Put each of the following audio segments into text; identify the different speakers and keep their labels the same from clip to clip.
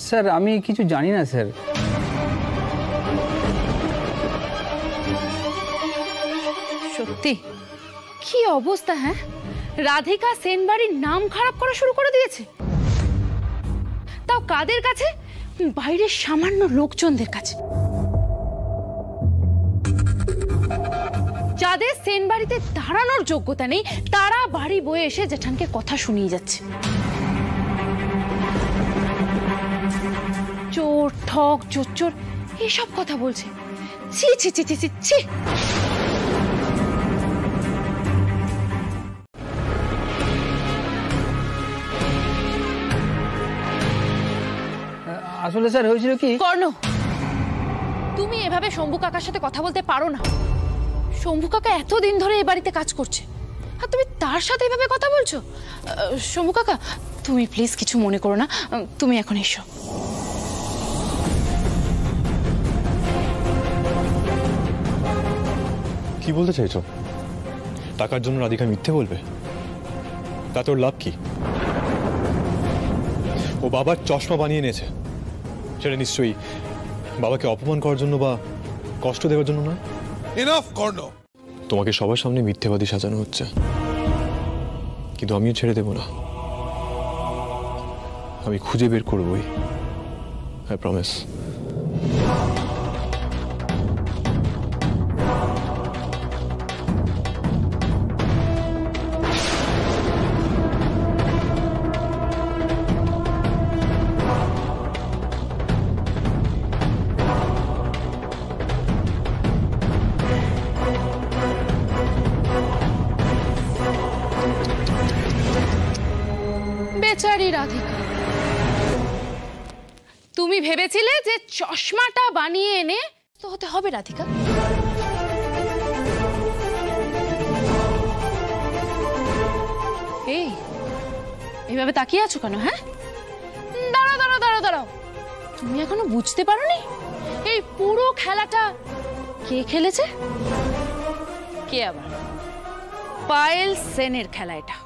Speaker 1: Sir আমি কিছু জানি না স্যার।
Speaker 2: সত্যি কি অবস্থা? হ্যাঁ, রাধিকা সেন বাড়ির নাম খারাপ করা শুরু করে দিয়েছে, তাও কাদের কাছে? বাইরের সামান্য লোকজনদের কাছে, যাদের সেন বাড়িতে দাঁড়ানোর যোগ্যতা নেই, তারা বাড়ি বয়ে এসে জেঠানকে কথা শুনিয়ে যাচ্ছে। চোর, ঠক, জোচ্চোর এসব কথা বলছে। ছি ছি ছি ছি ছি।
Speaker 1: আসলে স্যার হয়েছিল কি,
Speaker 2: কর্ণ, তুমি এভাবে শম্ভু কাকার সাথে কথা বলতে পারো না। শম্ভু কাকা এতদিন ধরে এই বাড়িতে কাজ করছে, আর তুমি তার সাথে এভাবে কথা বলছো? শম্ভু কাকা, তুমি প্লিজ কিছু মনে করো না, তুমি এখন এসো।
Speaker 3: কি বলতে চাইছো? টাকার জন্য রাধিকা মিথ্যে বলবে? তাতে ওর লাভ কি? ও বাবার চশমা বানিয়ে নিয়েছে, সেটা নিশ্চয়ই বাবাকে অপমান করার জন্য বা কষ্ট দেওয়ার জন্য নয়।
Speaker 4: এনাফ কর্ণ।
Speaker 3: তোমাকে সবার সামনে মিথ্যেবাদী সাজানো হচ্ছে, কিন্তু আমিও ছেড়ে দেব না। আমি খুঁজে বের করবই, আই প্রমিস।
Speaker 2: বেচারি রাধিকা, তুমি ভেবেছিলে যে চশমাটা বানিয়ে এনে তো হতে হবে রাধিকা? এই এইভাবে তাকিয়ে আছো কেন? হ্যাঁ, দাঁড়াও দাঁড়াও দাঁড়াও দাঁড়াও, তুমি এখনো বুঝতে পারোনি এই পুরো খেলাটা কে খেলেছে? কে আবার? পায়েল সেনের খেলা এটা।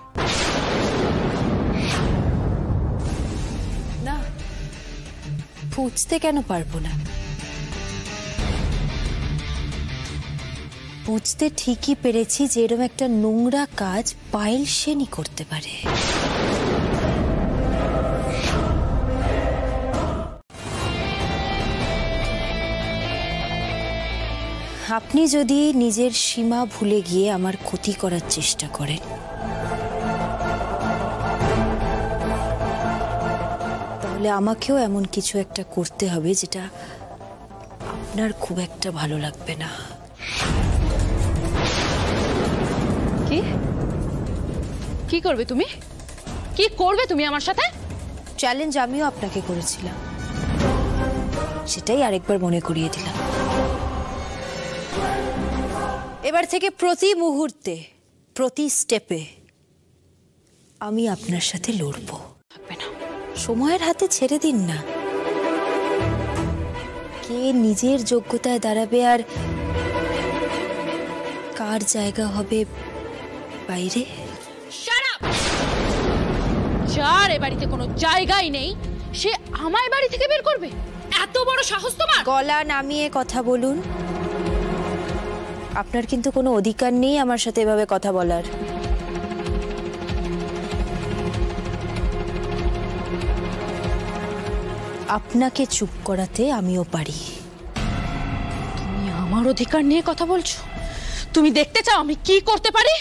Speaker 5: না, বুঝতে কেন পারবো না? বুঝতে ঠিকই পেরেছি যে এরকম একটা নোংরা কাজ পায়েল সেনই করতে পারে। আপনি যদি নিজের সীমা ভুলে গিয়ে আমার ক্ষতি করার চেষ্টা করেন, তাহলে আমাকেও এমন কিছু একটা করতে হবে যেটা আপনার খুব একটা ভালো লাগবে না।
Speaker 2: কি কি করবে তুমি? কি করবে তুমি আমার সাথে?
Speaker 5: চ্যালেঞ্জ আমিও আপনাকে করেছিলাম, সেটাই আরেকবার মনে করিয়ে দিলাম। এবার থেকে প্রতি মুহূর্তে, প্রতি স্টেপে আমি আপনার সাথে লড়বো। সময়ের হাতে ছেড়ে দিন না। কে নিজের যোগ্যতায় দাঁড়াবে আর কার জায়গা হবে বাইরে?
Speaker 2: যার এ বাড়িতে কোনো জায়গাই নেই সে আমায় বাড়ি থেকে বের করবে? এত বড় সাহস তোমার?
Speaker 5: গলা নামিয়ে কথা বলুন। আপনার কিন্তু কোনো অধিকার নেই আমার সাথে এভাবে কথা বলার। আপনাকে চুপ করাতে আমিও পারি।
Speaker 2: তুমি আমার অধিকার নিয়ে কথা বলছো? তুমি দেখতে চাও আমি কি করতে পারি?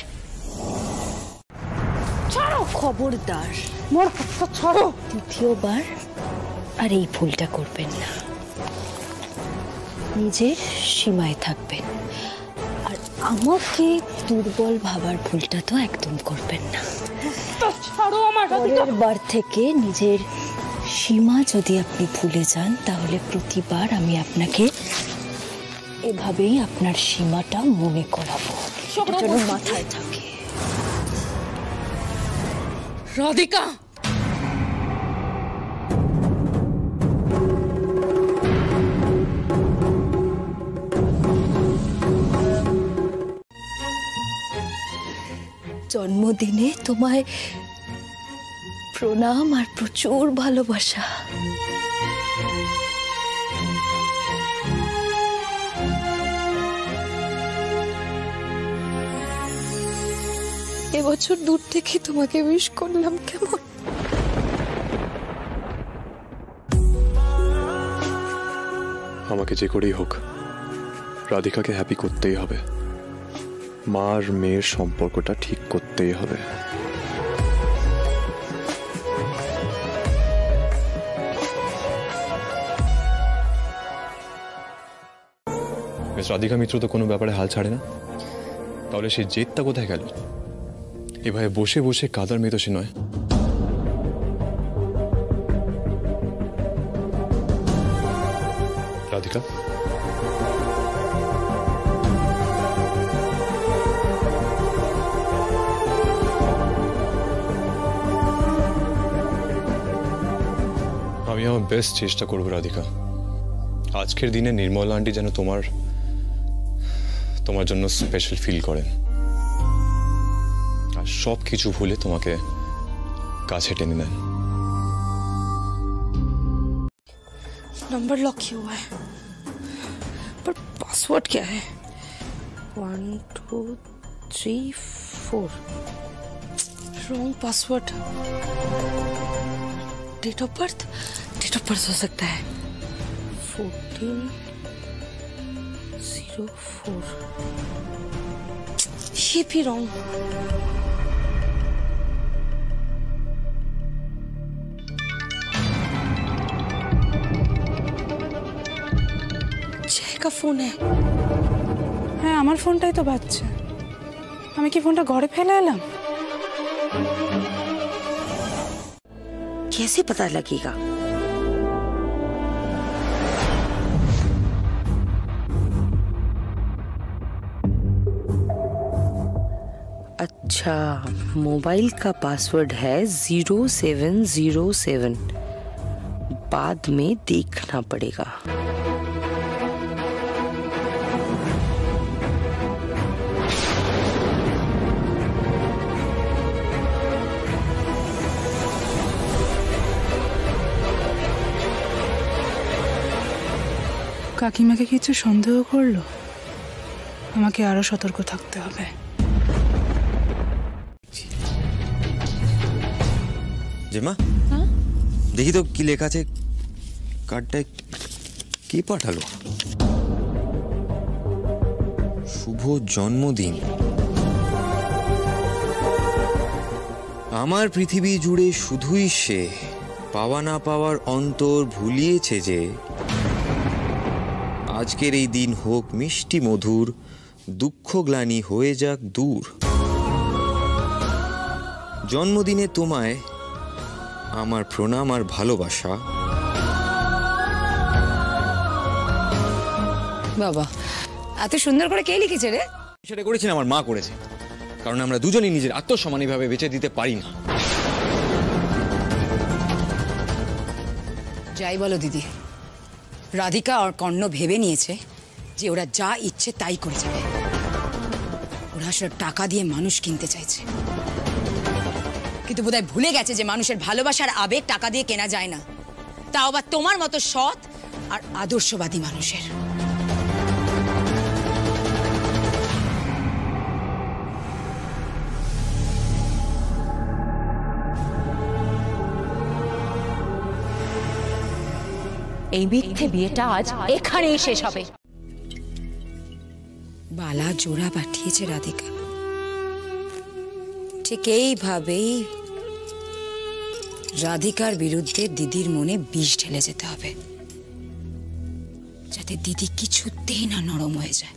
Speaker 5: ছাড়ো, খবরদার।
Speaker 2: মোর হাতটা ছাড়ো।
Speaker 5: দ্বিতীয়বার আর এই ভুলটা করবেন না। নিজের সীমায় থাকবেন, আর আমাকে দুর্বল ভাবার ভুলটা তো একদম করবেন না।
Speaker 2: ছাড়ো আমার।
Speaker 5: পরের বার থেকে নিজের সীমা যদি আপনি ভুলে যান, তাহলে প্রতিবার আমি আপনাকে এভাবেই আপনার সীমাটা মনে করাবো, যেন মাথায় থাকে।
Speaker 2: রাধিকা,
Speaker 5: জন্মদিনে তোমায় প্রণাম আর প্রচুর ভালোবাসা। এবছর দূর থেকে তোমাকে উইশ করলাম, কেমন?
Speaker 3: আমাকে যে করেই হোক রাধিকাকে হ্যাপি করতেই হবে, মা আর মেয়ের সম্পর্কটা ঠিক করতেই হবে। মিস রাধিকা মিত্র তো কোনো ব্যাপারে হাল ছাড়ে না, তাহলে সে জেদটা কোথায় গেল? এভাবে বসে বসে কাদার মেয়ে তো সে নয়। রাধিকা, আমি আমার বেস্ট চেষ্টা করবো রাধিকা, আজকের দিনে নির্মলা আন্টি যেন তোমার জন্য স্পেশাল ফিল করেন আর সব কিছু ভুলে তোমাকে কাছে টেনে নেন।
Speaker 5: नंबर लॉक किया हुआ है, पर पासवर्ड क्या है? 1 2 3 4 wrong password. Date of birth हो सकता है 14/04। ये भी रॉन्ग। जय का फोन है।
Speaker 4: হ্যাঁ, আমার ফোনটাই তো বাজছে। আমি কি ফোনটা ঘরে ফেলে এলাম?
Speaker 5: कैसे पता लगेगा? अच्छा, मोबाइल का पासवर्ड है 0707। बाद में देखना पड़ेगा।
Speaker 4: কাকিমাকে কিছু সন্দেহ করলো? আমাকে আরো সতর্ক থাকতে হবে।
Speaker 6: জেমা, দেখি তো কি লেখা আছে কার্ডটায়। কে পাঠালো? শুভ জন্মদিন। আমার পৃথিবী জুড়ে শুধুই সে পাওয়া না পাওয়ার অন্তর ভুলিয়েছে যে আজকের এই দিন হোক মিষ্টি মধুর, দুঃখ গ্লানি হয়ে যাক দূর। জন্মদিনে তোমায় আমার প্রণাম আর ভালোবাসা।
Speaker 5: বাবা, এত সুন্দর করে কে লিখেছে রে?
Speaker 6: সেটা করেছেন আমার মা করেছে, কারণ আমরা দুজনেই নিজের আত্মসম্মান এভাবে বেঁচে দিতে পারি না।
Speaker 7: যাই বলো দিদি, রাধিকা আর কর্ণ ভেবে নিয়েছে যে ওরা যা ইচ্ছে তাই করে যাবে। ওরা আসলে টাকা দিয়ে মানুষ কিনতে চাইছে, কিন্তু বোধহয় ভুলে গেছে যে মানুষের ভালোবাসার আবেগ টাকা দিয়ে কেনা যায় না, তাও আবার তোমার মতো সৎ আর আদর্শবাদী মানুষের।
Speaker 5: এই মিথ্যে বিয়েটা আজ এখানেই শেষ হবে।
Speaker 7: বালা জোড়া পাঠিয়েছে রাধিকা, ঠিক এইভাবেই রাধিকার বিরুদ্ধে দিদির মনে বিষ ঢেলে যেতে হবে, যাতে দিদি কিছুতেই না নরম হয়ে যায়।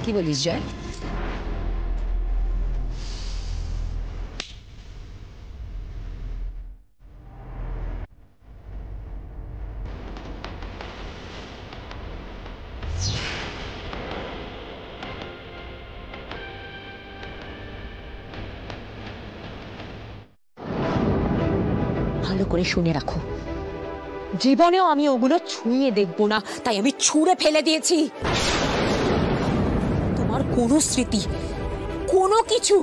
Speaker 7: কি বলিস জয়?
Speaker 5: ভালো করে শুনে রাখো, জীবনেও আমি ওগুলো ছুঁয়ে দেখবো না, তাই আমি ছুঁড়ে ফেলে দিয়েছি। তোমার কোনো স্মৃতি, কোনো কিছু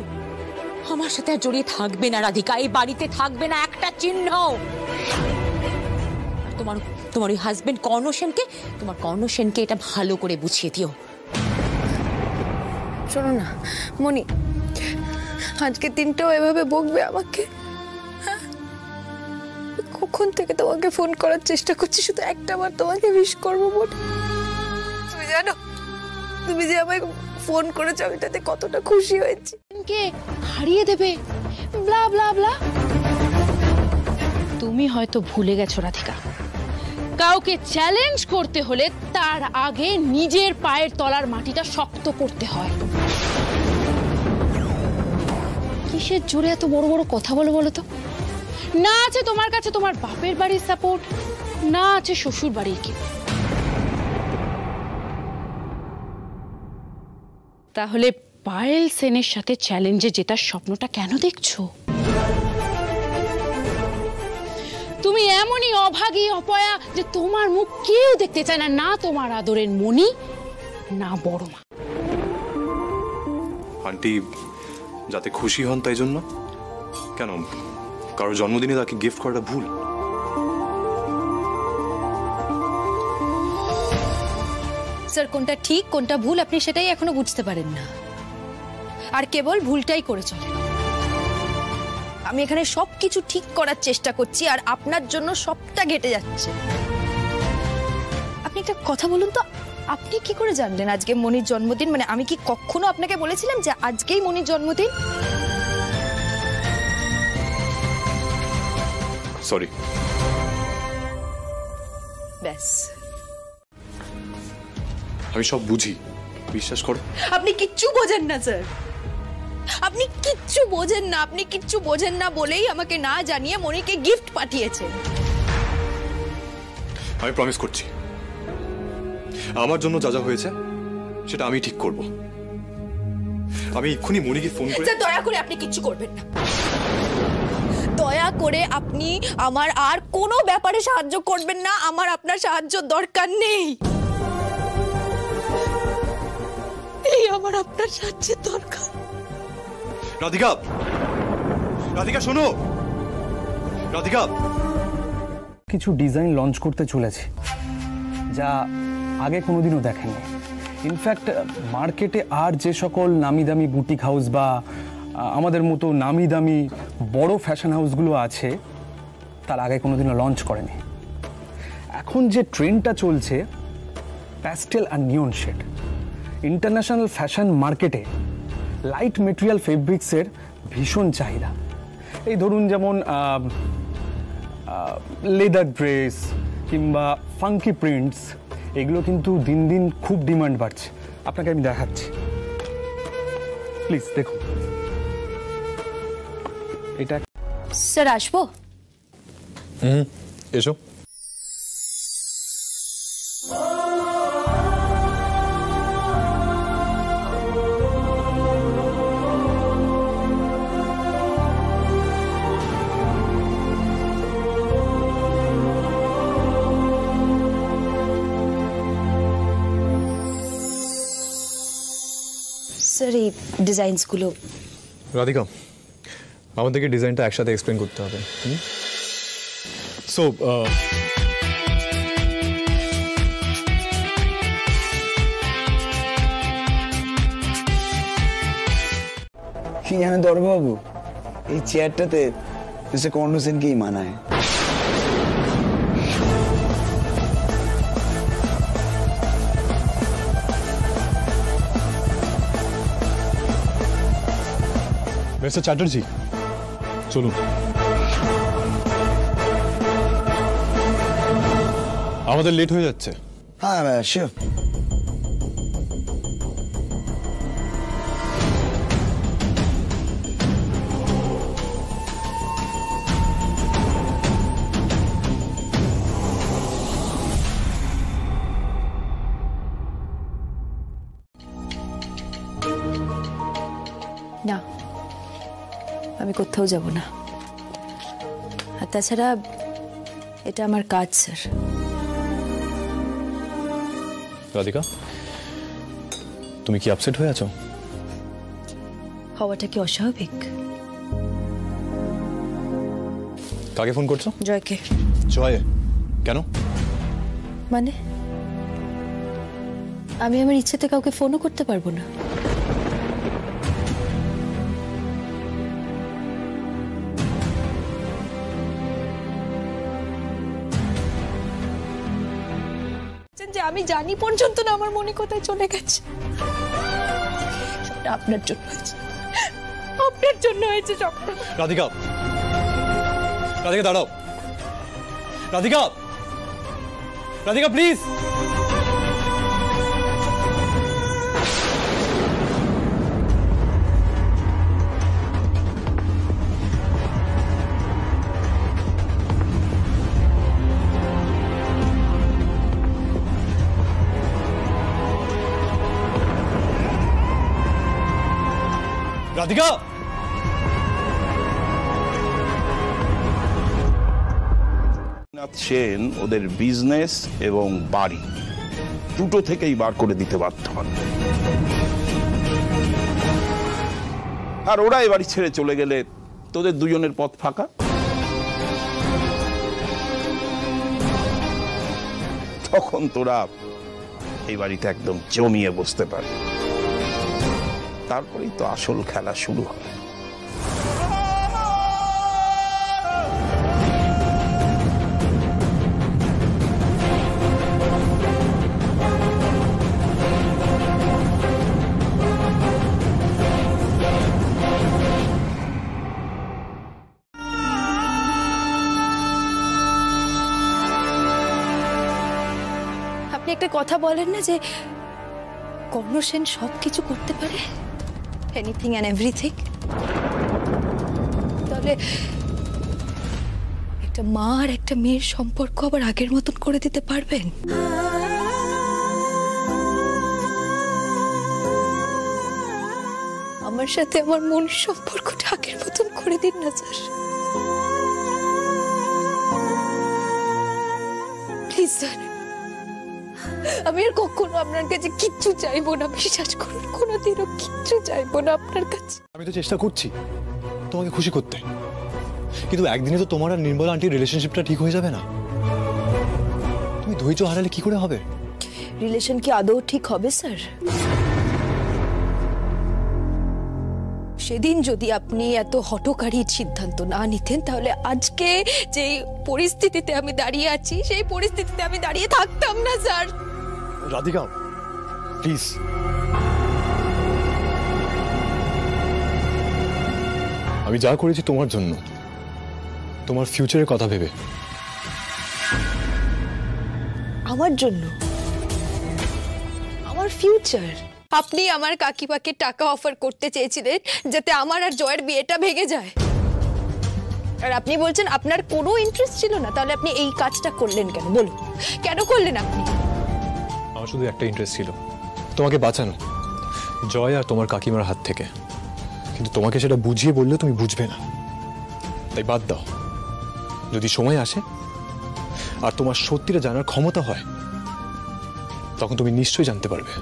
Speaker 5: আমার সাথে আর জড়িয়ে থাকবে না রাধিকা। এই বাড়িতে থাকবে না একটা চিহ্ন। তোমার ওই হাজবেন্ড কর্ণ সেনকে এটা ভালো করে বুঝিয়ে দিও। ও শোনো না মনি, আজকে দিনটাও এভাবে বকবে আমাকে? হ্যাঁ? কখন থেকে তোমাকে ফোন করার চেষ্টা করছি, শুধু একটা বার তোমাকে উইশ করবো বলে। তুমি জানো তুমি যে আমায় ফোন করেছো আমি তাতে কতটা খুশি হয়েছি।
Speaker 2: কে হারিয়ে দেবে ব্লা ব্লা ব্লা। তুমি হয়তো ভুলে গেছো রাধিকা, কাউকে চ্যালেঞ্জ করতে হলে তার আগে নিজের পায়ের তলার মাটিটা শক্ত করতে হয়। কিসের জোরে এত বড় বড় কথা বলো বলো তো? না আছে তোমার কাছে তোমার বাপের বাড়ির সাপোর্ট, না আছে শ্বশুর বাড়ির কেউ। তাহলে পায়েল সেনের সাথে চ্যালেঞ্জে জেতার স্বপ্নটা কেন দেখছো? তুমি এমনই অভাগী অপয়া যে তোমার মুখ কেউ দেখতে চায় না, না তোমার আদরের মনি, না বড় মা।
Speaker 3: আন্টি যাতে খুশি হন তাই জন্য? কেন কারো জন্মদিনে তাকে গিফট করাটা ভুল?
Speaker 5: স্যার কোনটা ঠিক কোনটা ভুল আপনি সেটাই এখনো বুঝতে পারেন না, আর কেবল ভুলটাই করে চলেন। আমি এখানে সবকিছু ঠিক করার চেষ্টা করছি আর আপনার জন্য সবটা ঘেটে যাচ্ছে। আপনি একটা কথা বলুন তো, আপনি কি করে জানলেন আজকে মনির জন্মদিন? মানে আমি কি কখনো আপনাকে বলেছিলাম যে আজকেই মনির জন্মদিন?
Speaker 3: সরি।
Speaker 5: ব্যাস,
Speaker 3: আমি সব বুঝি, বিশ্বাস করো।
Speaker 5: আপনি কিচ্ছু বোঝেন না স্যার, আপনি কিচ্ছু বোঝেন না। আপনি কিচ্ছু বোঝেন না বলেই আমাকে না জানিয়ে মনিকে গিফট পাঠিয়েছেন।
Speaker 3: আমি প্রমিস করছি আমার জন্য যা যা হয়েছে সেটা আমি ঠিক করব। আমি এক্ষুনি মনিকে ফোন করে।
Speaker 5: স্যার দয়া করে আপনি কিচ্ছু করবেন না, দয়া করে আপনি আমার আর কোনো ব্যাপারে সাহায্য করবেন না। আমার আপনার সাহায্য দরকার নেই, এই আমার আপনার সাহায্যের দরকার।
Speaker 3: রাধিকা, রাধিকা শোনো, রাধিকা।
Speaker 1: কিছু ডিজাইন লঞ্চ করতে চলেছে যা আগে কোনোদিনও দেখেননি। ইনফ্যাক্ট মার্কেটে আর যে সকল নামি দামি বুটিক হাউস বা আমাদের মতো নামি দামি বড় ফ্যাশন হাউসগুলো আছে তার আগে কোনোদিনও লঞ্চ করেনি। এখন যে ট্রেন্ডটা চলছে প্যাস্টেল আর নিয়ন শেড, ইন্টারন্যাশনাল ফ্যাশন মার্কেটে লাইট মেটেরিয়াল ফেব্রিক্সের ভীষণ চাহিদা। এই ধরুন যেমন লেদার ড্রেস কিংবা ফাঙ্কি প্রিন্টস, এগুলো কিন্তু দিন দিন খুব ডিমান্ড বাড়ছে। আপনাকে আমি দেখাচ্ছি, প্লিজ দেখুন। এটা
Speaker 5: স্যার আসবো?
Speaker 3: এসো।
Speaker 5: স্যার এই ডিজাইনসগুলো।
Speaker 3: রাধিকা, আমাদেরকে ডিজাইনটা একসাথে এক্সপ্লেন করতে হবে। সো
Speaker 8: কি জানে দরবাবু, এই চেয়ারটাতে মিস্টার কর্ণ সেনকেই মানায়।
Speaker 3: মিস্টার চ্যাটার্জি চলুন, আমাদের লেট হয়ে যাচ্ছে।
Speaker 8: হ্যাঁ শিওর।
Speaker 5: না, আমি কোথাও যাব না। আর তাছাড়া এটা আমার কাজ স্যার।
Speaker 3: রাধিকা, তুমি কি আপসেট হয়ে আছো?
Speaker 5: হওয়াটা কি অস্বাভাবিক?
Speaker 3: কাকে ফোন করছো?
Speaker 5: জয়কে।
Speaker 3: জয়? কেন?
Speaker 5: মানে আমি আমার ইচ্ছেতে কাউকে ফোনও করতে পারবো না? হয়েছে আমি জানি পর্যন্ত না আমার মনে কোথায় চলে গেছে। সবটা আপনার জন্য হয়েছে, আপনার জন্য হয়েছে সবটা।
Speaker 3: রাধিকা, রাধিকা দাঁড়াও, রাধিকা, রাধিকা প্লিজ। রাধিকা,
Speaker 9: সেন ওদের বিজনেস এবং বাড়ি দুটো থেকেই বার করে দিতে বাধ্য হন, আর ওরা এই বাড়ি ছেড়ে চলে গেলে তোদের দুজনের পথ ফাঁকা। তখন তোরা এই বাড়িতে একদম জমিয়ে বসতে পারবি, তারপরেই তো আসল খেলা শুরু হবে।
Speaker 5: আপনি একটা কথা বলেন না যে কর্ণ সেন সবকিছু করতে পারে, এনিথিং অ্যান্ড এভরিথিং। তাহলে একটা মা আর একটা মেয়ের সম্পর্ক আবার আগের মতন করে দিতে পারবেন? আমার সাথে আমার মনের সম্পর্কটা আগের মতন করে দিন না স্যার, প্লিজ স্যার। আমি আর কখনো আপনার কাছে কিচ্ছু চাইবো না, বিশ্বাস করুন, কোনোদিনও কিচ্ছু চাইবো না আপনার কাছে।
Speaker 3: আমি তো চেষ্টা করছি তোমাকে খুশি করতে, কিন্তু একদিনে তো তোমার আর নির্মলা আন্টির রিলেশনশিপটা ঠিক হয়ে যাবে না। তুমি ধৈর্য হারালে কি করে হবে?
Speaker 5: রিলেশন কি আদৌ ঠিক হবে স্যার? সেদিন যদি আপনি এত হঠকারী সিদ্ধান্ত না নিতেন, তাহলে আজকে যে পরিস্থিতিতে আমি দাঁড়িয়ে আছি সেই পরিস্থিতিতে আমি দাঁড়িয়ে থাকতাম না স্যার।
Speaker 3: রাধিকা প্লিজ, আমি যা করেছি তোমার জন্য, তোমার ফিউচারের কথা ভেবে।
Speaker 5: আমার জন্য? আমার ফিউচার? আপনি আমার কাকিমাকে টাকা অফার করতে চেয়েছিলেন যাতে আমার আর জয়ের বিয়েটা ভেঙে যায়, আর আপনি বলছেন আপনার কোনো ইন্টারেস্ট ছিল না। তাহলে আপনি এই কাজটা করলেন কেন বলুন, কেন করলেন আপনি?
Speaker 3: আমার শুধু একটা ইন্টারেস্ট ছিল, তোমাকে বাঁচানো জয় আর তোমার কাকিমার হাত থেকে। কিন্তু তোমাকে সেটা বুঝিয়ে বললে তুমি বুঝবে না, তাই বাদ দাও। যদি সময় আসে আর তোমার সত্যিটা জানার ক্ষমতা হয়, তখন তুমি নিশ্চয়ই জানতে পারবে।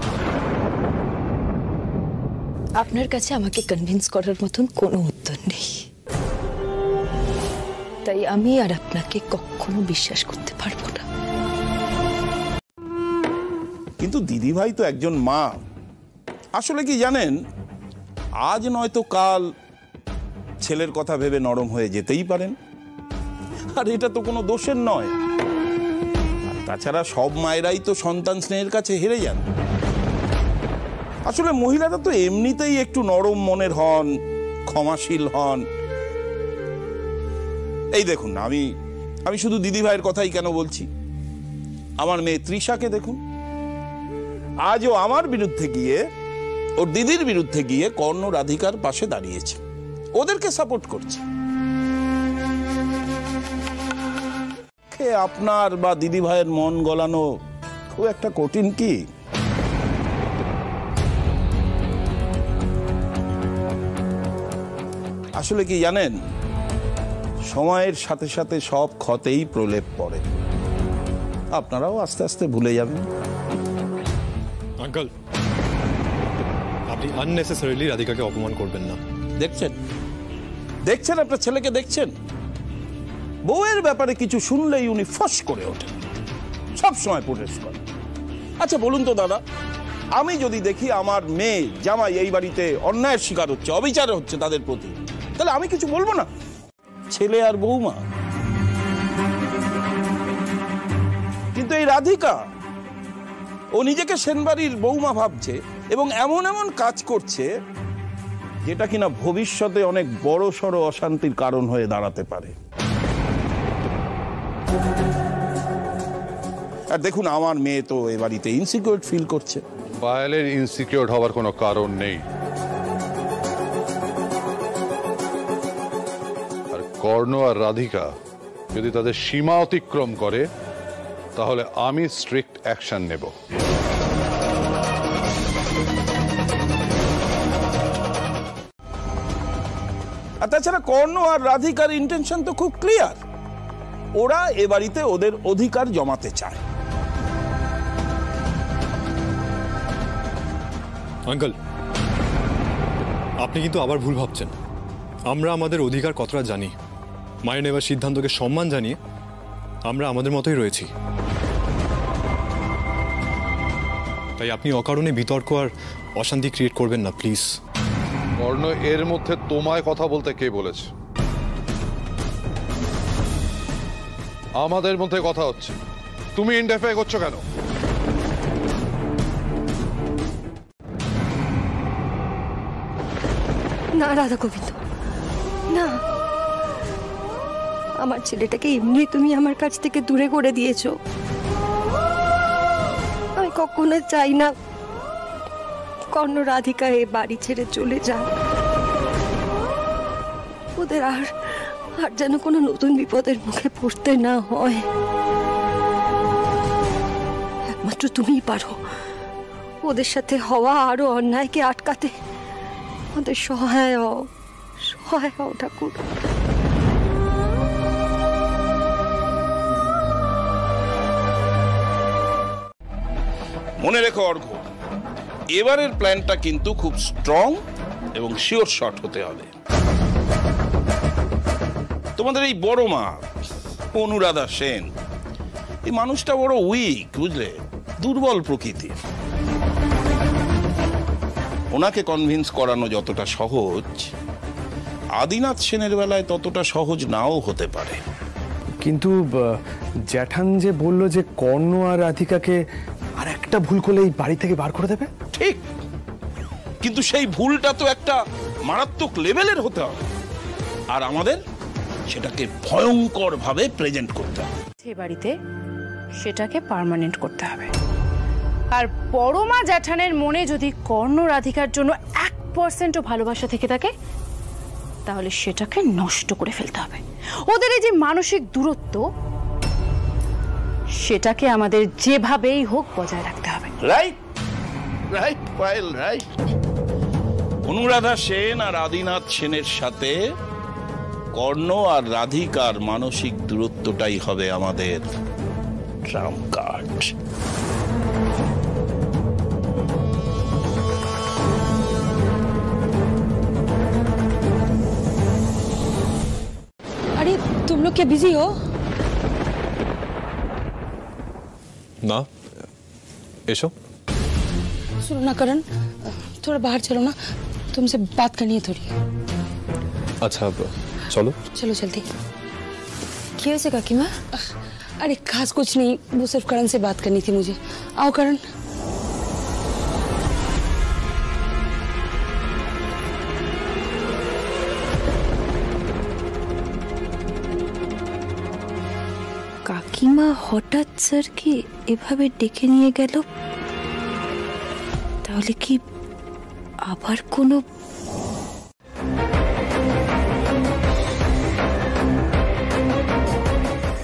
Speaker 5: আপনার কাছে আমাকে কনভিন্স করার মতন কোনো উত্তর নেই, তাই আমি আর আপনাকে কখনো বিশ্বাস করতে পারবো না।
Speaker 9: কিন্তু দিদিভাই তো একজন মা, আসলে কি জানেন, আজ নয়তো কাল ছেলের কথা ভেবে নরম হয়ে যেতেই পারেন, আর এটা তো কোনো দোষের নয়। আর তাছাড়া সব মায়েরাই তো সন্তান স্নেহের কাছে হেরে যান। আসলে মহিলারা তো এমনিতেই একটু নরম মনের হন, ক্ষমাশীল হন। এই দেখুন, আমি শুধু দিদিভাইয়ের কথাই কেন বলছি, আমার মেয়ে তৃষাকে দেখুন, আজও আমার বিরুদ্ধে গিয়ে, ওর দিদির বিরুদ্ধে গিয়ে কর্ণ রাধিকার পাশে দাঁড়িয়েছে, ওদেরকে সাপোর্ট করছে। আপনার বা দিদি ভাইয়ের মন গলানো খুব একটা কঠিন কি? আসলে কি জানেন, সময়ের সাথে সাথে সব ক্ষতেই প্রলেপ পড়ে, আপনারাও আস্তে আস্তে ভুলে যাবেন।
Speaker 3: আঙ্কেল, আপনি আননেসেসারিলি রাধিকাকে অপমান করবেন না।
Speaker 9: দেখছেন আপনার ছেলেকে, দেখছেন বউয়ের ব্যাপারে কিছু শুনলেই উনি ফস করে ওঠেন, সব সময় প্রোটেস্ট করেন। আচ্ছা বলুন তো দাদা, আমি যদি দেখি আমার মেয়ে জামাই এই বাড়িতে অন্যায়ের শিকার হচ্ছে, অবিচার হচ্ছে তাদের প্রতি, তাহলে আমি কিছু বলবো না? ছেলে আর বৌমা। কিন্তু এই রাধিকা, ও নিজেকে সেনবাড়ির বৌমা ভাবছে এবং এমন এমন কাজ করছে যেটা কিনা ভবিষ্যতে অনেক বড় সড় অশান্তির কারণ হয়ে দাঁড়াতে পারে। আর দেখুন, আমার মেয়ে তো এ বাড়িতে ইনসিকিউর ফিল করছে।
Speaker 10: পায়েলের ইনসিকিউর হওয়ার কোনো কারণ নেই। আর কর্ণ আর রাধিকা যদি তাদের সীমা অতিক্রম করে তাহলে আমি স্ট্রিক্ট অ্যাকশন নেব।
Speaker 9: আর তাছাড়া কর্ণ আর রাধিকার ইন্টেনশন তো খুব ক্লিয়ার, ওরা এ বাড়িতে ওদের অধিকার জমাতে চায়।
Speaker 3: আঙ্কেল, আপনি কিন্তু আবার ভুল ভাবছেন। আমরা আমাদের অধিকার কতটা জানি, মায়ের নেওয়ার সিদ্ধান্তকে সম্মান জানিয়ে আমরা আমাদের মতোই রয়েছি। তাই আপনি অকারণে বিতর্ক আর অশান্তি ক্রিয়েট করবেন না প্লিজ।
Speaker 10: কর্ণ, এর মধ্যে তোমায় কথা বলতে কে বলেছে? আমাদের মধ্যে কথা হচ্ছে, তুমি ইন্টারফেয়ার করছো কেন?
Speaker 5: না রাধা গোবিন্দ, না, আমার ছেলেটাকে এমনি তুমি আমার কাছ থেকে দূরে করে দিয়েছো। আমি কখনো চাই না কর্ণ রাধিকা এই বাড়ি ছেড়ে চলে যায়। ওদের আর যেন কোনো নতুন বিপদের মুখে পড়তে না হয়। একমাত্র তুমিই পারো ওদের সাথে হওয়া আরো অন্যায়কে আটকাতে। ওদের সহায় হও ঠাকুর।
Speaker 9: মনে রেখো অর্ঘ্য, এবারের প্ল্যানটা কিন্তু খুব স্ট্রং এবং শিওর শট হতে হবে। তোমাদের এই বড় মা অনুরাধা সেন, এই মানুষটা বড় উইক, বুঝলে, দুর্বল প্রকৃতির। ওনাকে কনভিন্স করানো যতটা সহজ, আদিনাথ সেনের বেলায় ততটা সহজ নাও হতে পারে।
Speaker 1: কিন্তু জ্যাঠান যে বলল যে কর্ণ আর রাধিকাকে আর একটা ভুল করলে এই বাড়ি থেকে বার করে দেবে।
Speaker 9: ঠিক, কিন্তু সেই ভুলটা তো একটা মারাত্মক লেভেলের হতে হবে, আর আমাদের সেটাকে ভয়ঙ্কর ভাবে প্রেজেন্ট করতে হবে।
Speaker 4: এই বাড়িতে সেটাকে পার্মানেন্ট করতে হবে। আর বড় মা জ্যাঠানের মনে যদি কর্ণ রাধিকার জন্য 1% ভালোবাসা থেকে থাকে, তাহলে সেটাকে নষ্ট করে ফেলতে হবে। ওদের এই যে মানসিক দূরত্ব, সেটাকে আমাদের যেভাবেই হোক বজায় রাখতে হবে।
Speaker 9: Right right Payel, right. Anuradha Sen আর আদিনাথ সেনের সাথে কর্ণ আর রাধিকার মানসিক দূরত্বটাই হবে আমাদের ট্রাম্প কার্ড।
Speaker 5: अरे तुम लोग क्या बिजी हो?
Speaker 3: ना, एशो।
Speaker 4: सुनो ना करण, थोड़ा बाहर चलो ना, तुमसे बात करनी है थोड़ी।
Speaker 3: अच्छा, चलो
Speaker 4: चलो जल्दी।
Speaker 5: क्या हुआ काकीमा?
Speaker 4: अरे खास कुछ नहीं, वो सिर्फ करण से बात करनी थी मुझे। आओ करण।
Speaker 5: কাকিমা হঠাৎ স্যারকে এভাবে ডেকে নিয়ে গেল, তাহলে কি আবার কোনো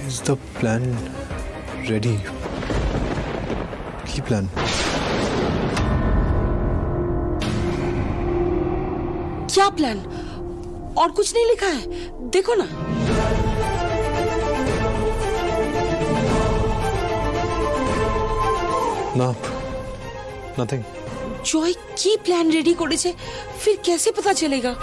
Speaker 3: Is the plan ready? কি প্ল্যান?
Speaker 4: क्या प्लान? और कुछ नहीं लिखा है, देखो ना।
Speaker 3: না, নাথিং।
Speaker 4: জয় কি প্ল্যান রেডি করেছে, फिर कैसे पता चलेगा?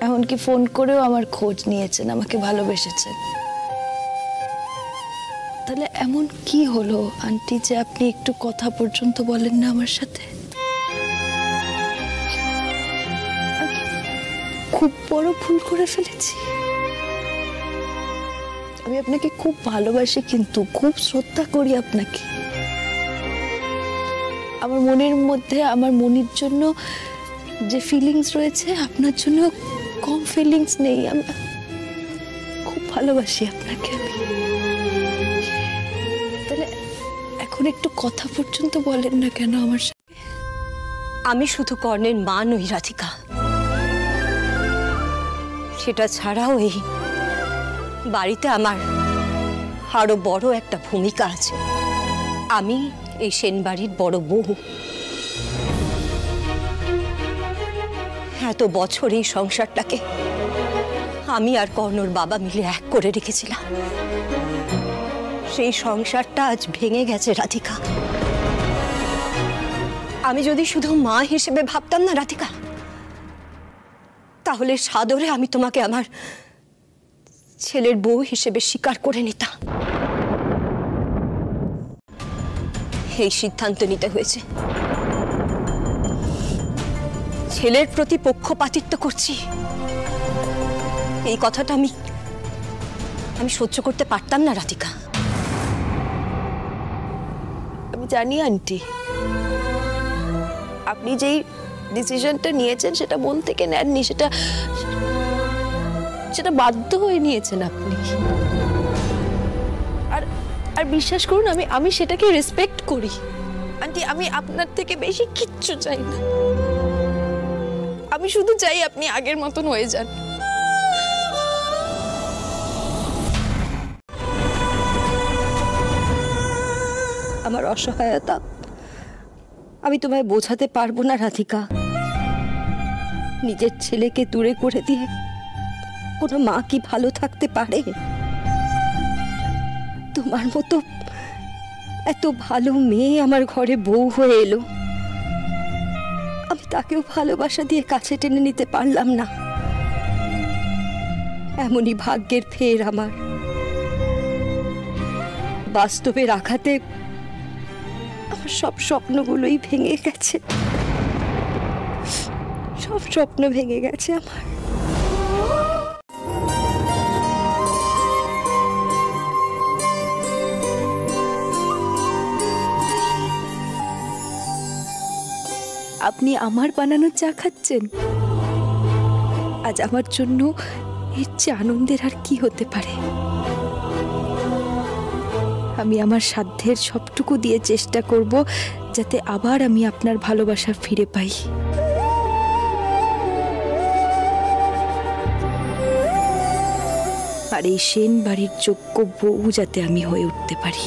Speaker 5: এমনকি ফোন করেও আমার খোঁজ নিয়েছেন, আমাকে ভালোবেসেছেন। তাহলে এমন কি হলো আন্টি যে আপনি একটু কথা পর্যন্ত বলেন না আমার সাথে? খুব বড় ভুল করে ফেলেছি? আমি আপনাকে খুব ভালোবাসি, কিন্তু খুব শ্রদ্ধা করি আপনাকে। আমার মনের মধ্যে আমার মনির জন্য যে ফিলিংস রয়েছে, আপনার জন্য কম ফিলিংস নেই। আমি খুব ভালোবাসি আপনাকে। তাহলে এখন একটু কথা পর্যন্ত বলেন না কেন আমার সাথে?
Speaker 11: আমি শুধু কর্ণের মা নই রাধিকা, সেটা ছাড়াও এই বাড়িতে আমার আরো বড় একটা ভূমিকা আছে। আমি এই সেন বাড়ির বড় বউ। এত বছর এই সংসারটাকে আমি আর কর্ণর বাবা মিলে এক করে রেখেছিলাম। সেই সংসারটা আজ ভেঙে গেছে রাধিকা। আমি যদি শুধু মা হিসেবে ভাবতাম না রাধিকা, তাহলে সাদরে আমি তোমাকে আমার ছেলের বউ হিসেবে স্বীকার করে নিতাম। এই সিদ্ধান্ত নিতে হয়েছে। ছেলের প্রতি পক্ষপাতিত্ব করছি, এই কথাটা আমি সহ্য করতে পারতাম না রাধিকা।
Speaker 5: আমি জানি আন্টি, আপনি যেই ডিসিশনটা নিয়েছেন সেটা মন থেকে নেননি, সেটা বাধ্য হয়ে নিয়েছেন আপনি। আর বিশ্বাস করুন, আমি সেটাকে রেসপেক্ট করি আন্টি। আমি আপনার থেকে বেশি কিচ্ছু চাই না। আমি শুধু চাই আপনি আগের মতন হয়ে যান।
Speaker 11: আমার অসহায়তা আমি তোমায় বোঝাতে পারবো না রাধিকা। নিজের ছেলেকে দূরে করে দিয়ে কোনো মা কি ভালো থাকতে পারে? তোমার মতো এত ভালো মেয়ে আমার ঘরে বউ হয়ে এলো, আমি তাকেও ভালোবাসা দিয়ে কাছে টেনে নিতে পারলাম না। এমনই ভাগ্যের ফের আমার। বাস্তবের আঘাতে আমার সব স্বপ্নগুলোই ভেঙে গেছে। সব স্বপ্ন ভেঙে গেছে আমার।
Speaker 5: আপনি আমার বানানো চা খাচ্ছেন? আজ আমার জন্য এর চেয়ে আনন্দের আর কি হতে পারে? আমি আমার সাধ্যের সবটুকু দিয়ে চেষ্টা করব যাতে আবার আমি আপনার ভালোবাসা ফিরে পাই। আর এই সেন বাড়ির যোগ্য বউ যাতে আমি হয়ে উঠতে পারি।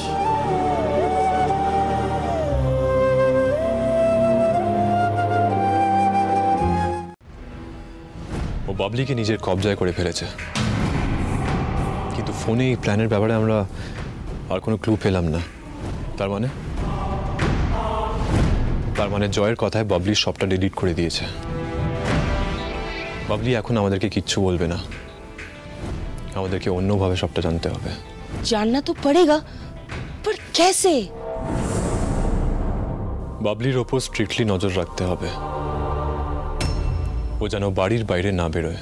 Speaker 3: ও বাবলিকে নিজের কবজায় করে ফেলেছে, কিন্তু ফোনে এই প্ল্যানের ব্যাপারে আমরা আর কোনো ক্লু পেলাম না। তার মানে জয়ের কথায় বাবলির সবটা ডিলিট করে দিয়েছে। বাবলি এখন আমাদেরকে কিচ্ছু বলবে না, আমাদেরকে অন্যভাবে সবটা জানতে হবে।
Speaker 11: जानना तो पड़ेगा, पर कैसे?
Speaker 3: বাবলির ওপর স্ট্রিক্টলি নজর রাখতে হবে, ও যেন বাড়ির বাইরে না বেরোয়।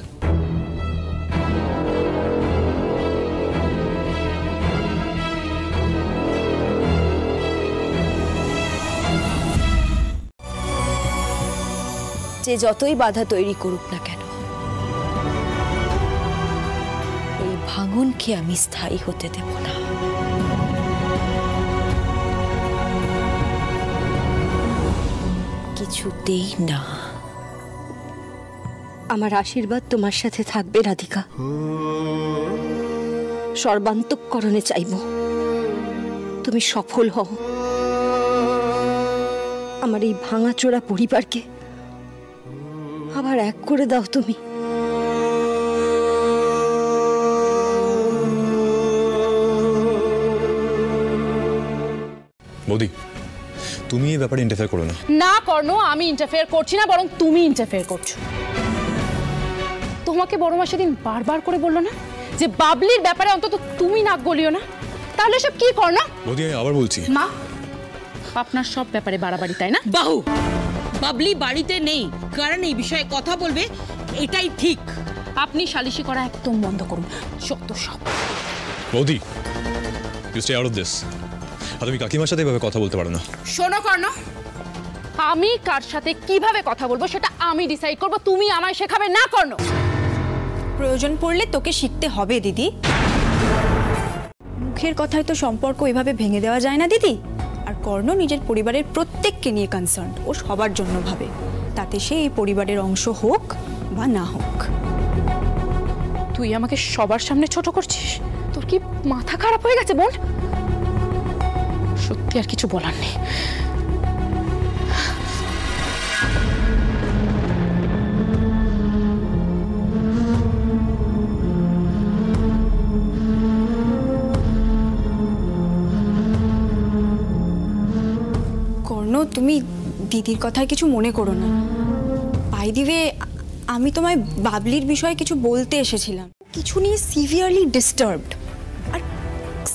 Speaker 5: যে যতই বাধা তৈরি করুক না কেন, এই ভাঙনকে আমি স্থায়ী হতে দেব না। কিছুতেই না।
Speaker 11: আমার আশীর্বাদ তোমার সাথে থাকবে রাধিকা। সর্বান্তঃকরণে চাইব তুমি সফল হও। আমার এই ভাঙাচোরা পরিবারকে আবার এক করে দাও তুমি।
Speaker 3: মোদি, তুমি এই ব্যাপারে ইন্টারফেয়ার করো না।
Speaker 2: না কর্ণ, আমি ইন্টারফেয়ার করছি না, বরং তুমি ইন্টারফেয়ার করছো। তোমাকে বড় মা সেদিন বারবার করে বললো না যে বাবলির ব্যাপারে অন্তত তুমি নাক গলিও না? তাহলে সব কি কর্ণ?
Speaker 3: মোদি, আমি আবার বলছি,
Speaker 2: মা আপনার সব ব্যাপারে বাড়াবাড়ি, তাই না?
Speaker 7: বাহু
Speaker 12: বাবলি বাড়িতে নেই, কারণ এই বিষয়ে কথা বলবে এটাই ঠিক।
Speaker 4: আপনি সালিশি করা একদম বন্ধ করুন, যত সব।
Speaker 3: বৌদি, you stay out of this. আর তুমি কাকিমার সাথে এভাবে কথা বলতে পারো না।
Speaker 4: শোনো কর্ণ, আমি কার সাথে কিভাবে কথা বলবো সেটা আমি ডিসাইড করব, তুমি আমায় শেখাবে না কর্ণ।
Speaker 5: প্রয়োজন পড়লে তোকে শিখতে হবে দিদি। মুখের কথায় তো সম্পর্ক এভাবে ভেঙে দেওয়া যায় না দিদি। আর কর্ণ নিজের পরিবারের প্রত্যেককে নিয়ে কনসার্ন, ও সবার জন্য ভাবে, তাতে সে এই পরিবারের অংশ হোক বা না হোক।
Speaker 4: তুই আমাকে সবার সামনে ছোট করছিস? তোর কি মাথা খারাপ হয়ে গেছে বোন? সত্যি আর কিছু বলার নেই।
Speaker 5: কর্ণ, তুমি দিদির কথায় কিছু মনে করো না। বাই দি ওয়ে, আমি তোমায় বাবলির বিষয়ে কিছু বলতে এসেছিলাম। কিছু নিয়ে সিভিয়ারলি ডিস্টার্বড, আর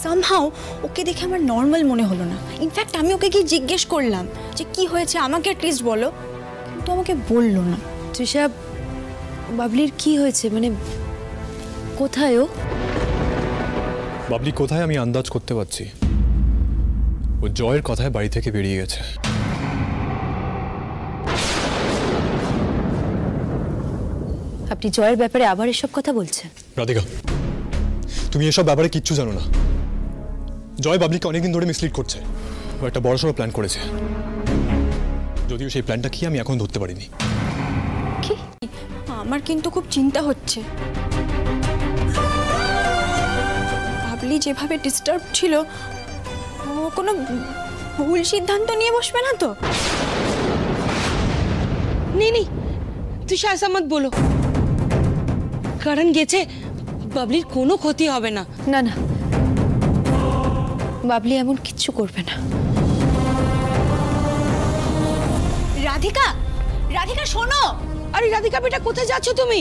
Speaker 5: সামহাও ওকে দেখে আমার নর্মাল মনে হলো না। ইনফ্যাক্ট আমি ওকে গিয়ে জিজ্ঞেস করলাম যে কি হয়েছে, আমাকে অ্যাটলিস্ট বলো, কিন্তু আমাকে বললো না।
Speaker 13: তৃষা, বাবলির কি হয়েছে? মানে কোথায় ও?
Speaker 3: বাবলি কোথায় আমি আন্দাজ করতে পারছি। ও জয়ের কথায় বাড়ি থেকে বেরিয়ে গেছে।
Speaker 13: আপনি জয়ের ব্যাপারে আবার এসব কথা বলছেন?
Speaker 3: রাধিকা, তুমি এসব ব্যাপারে কিচ্ছু জানো না। জয় বাবলিকে অনেকদিন ধরে মিসলিড করছে। ও একটা বড়সড় প্ল্যান করেছে, যদিও সেই প্ল্যানটা কি আমি এখন ধরতে পারিনি।
Speaker 5: কি? আমার কিন্তু খুব চিন্তা হচ্ছে। বাবলি যেভাবে ডিস্টার্ব ছিল, ও কোনো ভুল সিদ্ধান্ত নিয়ে বসবে না তো?
Speaker 12: नहीं, তুষা ऐसा मत बोलो। কারণ গেছে, বাবলির কোনো ক্ষতি হবে না।
Speaker 13: না না, বাবলি এমন কিচ্ছু করবে না।
Speaker 5: রাধিকা, রাধিকা শোনো।
Speaker 12: আরে রাধিকা বেটা, কোথায় যাচ্ছ তুমি?